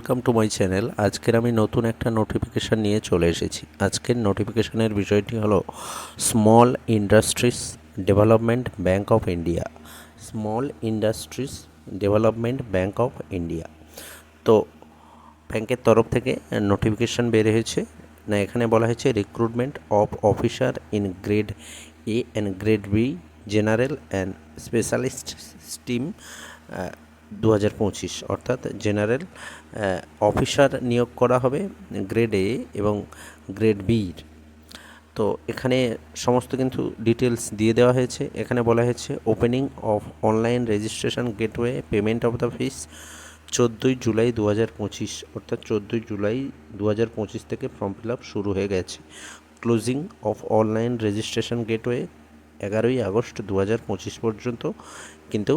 Welcome to my channel. আজকের আমি নতুন একটা নোটিফিকেশান নিয়ে চলে এসেছি। আজকের নোটিফিকেশানের বিষয়টি হলো small industries development bank of India. Small industries development bank of India. তো ব্যাংকের তরফ থেকে নোটিফিকেশান বের হয়েছে না, এখানে বলা হয়েছে recruitment of officer in grade A and grade B general and specialist stream 2025, অর্থাৎ জেনারেল অফিসার নিয়োগ করা হবে গ্রেড এ এবং গ্রেড বির। তো এখানে সমস্ত কিন্তু ডিটেলস দিয়ে দেওয়া হয়েছে। এখানে বলা হয়েছে opening of online registration gateway, payment of the fees 14 July 2025, অর্থাৎ 14 জুলাই 2025 থেকে ফর্ম ফিল আপ শুরু হয়ে গেছে। Closing of online registration gateway 11ই আগস্ট 2025 পর্যন্ত কিন্তু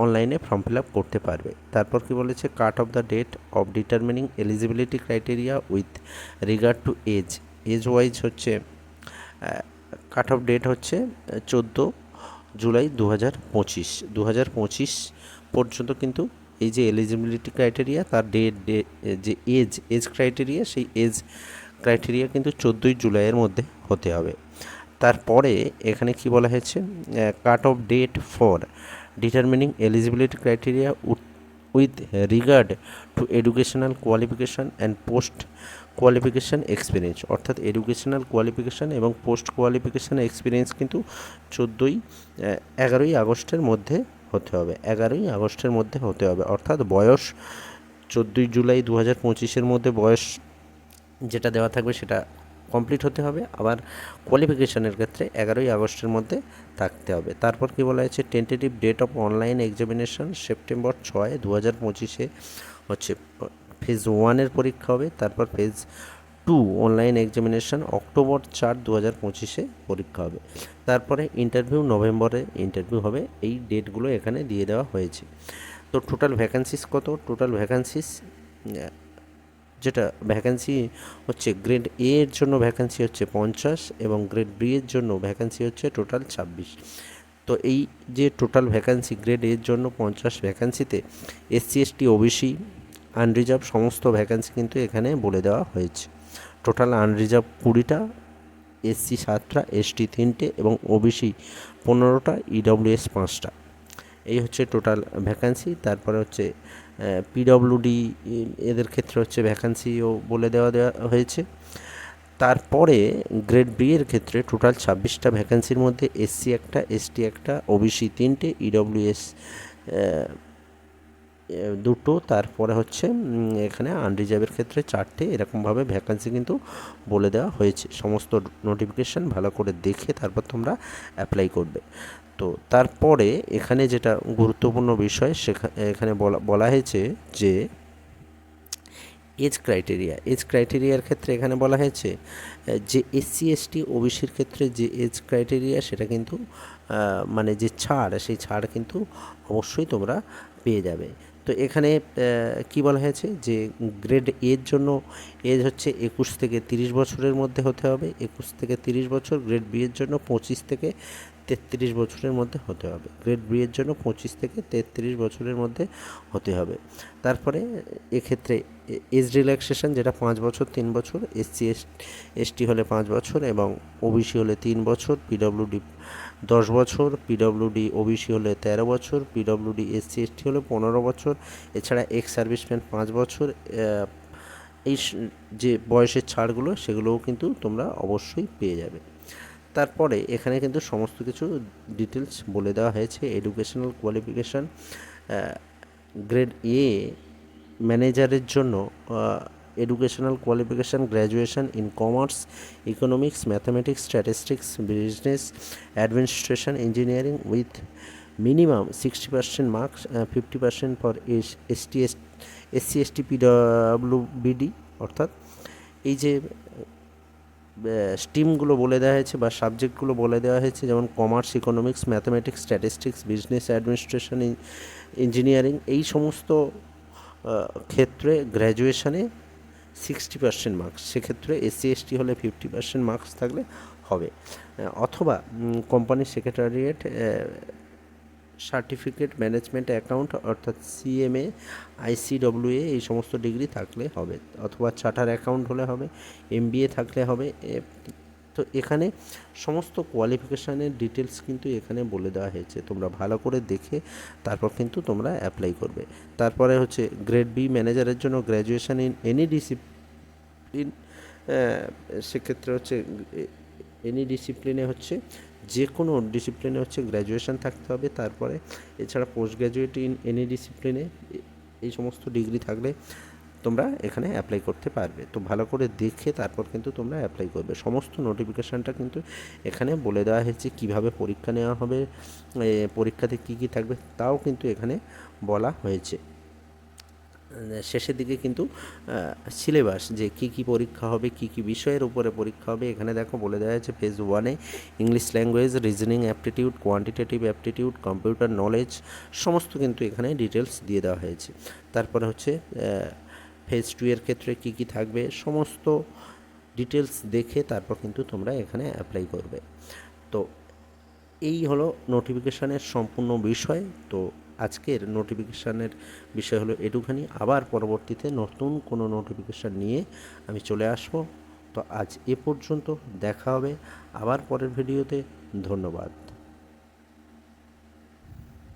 অনলাইনে ফর্ম ফিল আপ করতে পারবে। তারপর কি বলেছে, cut off the date of determining eligibility criteria with regard to age. Age wise হচ্ছে কাট অফ ডেট হচ্ছে 14 জুলাই 2025 পর্যন্ত কিন্তু এই যে এলিজিবিলিটি ক্রাইটেরিয়া তার যে এজ ক্রাইটেরিয়া, সেই এজ ক্রাইটেরিয়া কিন্তু 14 জুলাইয়ের মধ্যে হতে হবে। তারপরে এখানে কি বলা হয়েছে, cut off date for determining eligibility criteria with regard to educational qualification and post qualification experience, অর্থাৎ এডুকেশনাল কোয়ালিফিকেশান এবং পোস্ট কোয়ালিফিকেশান এক্সপিরিয়েন্স কিন্তু 11ই আগস্টের মধ্যে হতে হবে। 11ই আগস্টের মধ্যে হতে হবে, অর্থাৎ বয়স 14 জুলাই 2025-এর মধ্যে বয়স যেটা দেওয়া থাকবে সেটা কমপ্লিট হতে হবে। আবার কোয়ালিফিকেশানের ক্ষেত্রে 11ই আগস্টের মধ্যে থাকতে হবে। তারপর কি বলা হয়েছে, tentative date of online examination September 6, 2025-এ হচ্ছে ফেজ 1-এর পরীক্ষা হবে। তারপর ফেজ 2 অনলাইন এক্সামিনেশন অক্টোবর 4, 2025-এ পরীক্ষা হবে। তারপরে ইন্টারভিউ নভেম্বরে ইন্টারভিউ হবে। এই ডেটগুলো এখানে দিয়ে দেওয়া হয়েছে। তো টোটাল ভ্যাকান্সিস কত? টোটাল ভ্যাকান্সিস যেটা ভ্যাকান্সি হচ্ছে গ্রেড এ এর জন্য ভ্যাকান্সি হচ্ছে 50 এবং গ্রেড বি এর জন্য ভ্যাকান্সি হচ্ছে টোটাল 26। তো এই যে টোটাল ভ্যাকান্সি গ্রেড এর জন্য 50 ভ্যাকান্সিতে এসসি এসটি ওবিসি আনরিজার্ভ সমস্ত ভ্যাকান্সি কিন্তু এখানে বলে দেওয়া হয়েছে। টোটাল আনরিজার্ভ 20টা, এসসি 7টা, এসটি 3টে এবং ওবিসি 15টা, ইডব্লিউএস 5টা। এই হচ্ছে টোটাল ভ্যাকান্সি। তারপরে হচ্ছে পিডব্লিউডি এদের ক্ষেত্রে হচ্ছে ভ্যাকান্সিও বলে দেওয়া হয়েছে। তারপরে গ্রেড বি এর ক্ষেত্রে টোটাল 26টা ভ্যাকান্সির মধ্যে এসসি 1টা, এসটি 1টা, ওবিসি 3টে, ইডব্লিউএস 2টো, তারপরে হচ্ছে এখানে আনরিজার্ভের ক্ষেত্রে 4টে। এরকমভাবে ভ্যাকান্সি কিন্তু বলে দেওয়া হয়েছে। সমস্ত নোটিফিকেশান ভালো করে দেখে তারপর তোমরা অ্যাপ্লাই করবে। তো তারপরে এখানে যেটা গুরুত্বপূর্ণ বিষয় এখানে বলা হয়েছে যে এজ ক্রাইটেরিয়ার ক্ষেত্রে এখানে বলা হয়েছে যে এসসি এসটি ওবিসির ক্ষেত্রে যে এজ ক্রাইটেরিয়া সেটা কিন্তু মানে যে ছাড়, সেই ছাড় কিন্তু অবশ্যই তোমরা পেয়ে যাবে। তো এখানে কি বলা হয়েছে যে গ্রেড এর জন্য এজ হচ্ছে 21 থেকে 30 বছরের মধ্যে হতে হবে, 21 থেকে 30 বছর। গ্রেড বি এর জন্য 25 থেকে 33 বছরের মধ্যে হতে হবে। গ্রেড বি এর জন্য 25 থেকে 33 বছরের মধ্যে হতে হবে। তারপরে এক্ষেত্রে এজ রিল্যাক্সেশন যেটা 5 বছর 3 বছর, এসসি এসটি হলে 5 বছর এবং ওবিসি হলে 3 বছর, পিডব্লিউডি 10 বছর, পিডব্লিউডি ওবিসি হলে 13 বছর, পিডব্লিউডি এসসি এসটি হলে 15 বছর। এছাড়া এক্স সার্ভিসম্যান 5 বছর। এই যে বয়সের ছাড়গুলো সেগুলোও কিন্তু তোমরা অবশ্যই পেয়ে যাবে। তারপরে এখানে কিন্তু সমস্ত কিছু ডিটেলস বলে দেওয়া হয়েছে। এডুকেশনাল কোয়ালিফিকেশান গ্রেড এ ম্যানেজারের জন্য educational qualification graduation in commerce, economics, mathematics, statistics, business administration, engineering with minimum 60% marks, 50% for SC ST পিডব্লিউবিডি। অর্থাৎ এই যে স্ট্রিমগুলো বলে দেওয়া হয়েছে বা সাবজেক্টগুলো বলে দেওয়া হয়েছে, যেমন commerce, economics, mathematics, statistics, business administration, engineering, এই সমস্ত ক্ষেত্রে গ্র্যাজুয়েশানে 60% মার্কস। সেক্ষেত্রে এসসি এসটি হলে 50% মার্কস থাকলে হবে। অথবা কোম্পানির সেক্রেটারিয়েট সার্টিফিকেট ম্যানেজমেন্ট অ্যাকাউন্ট অর্থাৎ সিএমএ, আইসিডব্লিউএ এই সমস্ত ডিগ্রি থাকলে হবে, অথবা চার্টার অ্যাকাউন্ট হলে হবে, এমবিএ থাকলে হবে। তো এখানে সমস্ত কোয়ালিফিকেশানের ডিটেলস কিন্তু এখানে বলে দেওয়া হয়েছে, তোমরা ভালো করে দেখে তারপর কিন্তু তোমরা অ্যাপ্লাই করবে। তারপরে হচ্ছে গ্রেড বি ম্যানেজারের জন্য গ্র্যাজুয়েশন ইন এনি ডিসিপ্লিন, সেক্ষেত্রে হচ্ছে এনি ডিসিপ্লিনে হচ্ছে যে কোনো ডিসিপ্লিনে হচ্ছে গ্র্যাজুয়েশন থাকতে হবে। তারপরে এছাড়া পোস্ট গ্র্যাজুয়েট ইন এনি ডিসিপ্লিনে এই সমস্ত ডিগ্রি থাকলে তোমরা এখানে অ্যাপ্লাই করতে পারবে। তো ভালো করে দেখে তারপর কিন্তু তোমরা অ্যাপ্লাই করবে। সমস্ত নোটিফিকেশানটা কিন্তু এখানে বলে দেওয়া হয়েছে, কীভাবে পরীক্ষা নেওয়া হবে, পরীক্ষাতে কী কী থাকবে তাও কিন্তু এখানে বলা হয়েছে। শেষের দিকে কিন্তু সিলেবাস, যে কী কী পরীক্ষা হবে, কী কী বিষয়ের উপরে পরীক্ষা হবে এখানে দেখো বলে দেওয়া হয়েছে। ফেজ 1-এ English language, reasoning aptitude, quantitative aptitude, computer knowledge, সমস্ত কিন্তু এখানে ডিটেলস দিয়ে দেওয়া হয়েছে। তারপরে হচ্ছে ফেজ 2-এর ক্ষেত্রে কী কী থাকবে সমস্ত ডিটেলস দেখে তারপর কিন্তু তোমরা এখানে অ্যাপ্লাই করবে। তো এই হলো নোটিফিকেশানের সম্পূর্ণ বিষয়। তো আজকের নোটিফিকেশানের বিষয় হলো এটুখানি। আবার পরবর্তীতে নতুন কোনো নোটিফিকেশান নিয়ে আমি চলে আসব। তো আজ এ পর্যন্ত, দেখা হবে আবার পরের ভিডিওতে। ধন্যবাদ।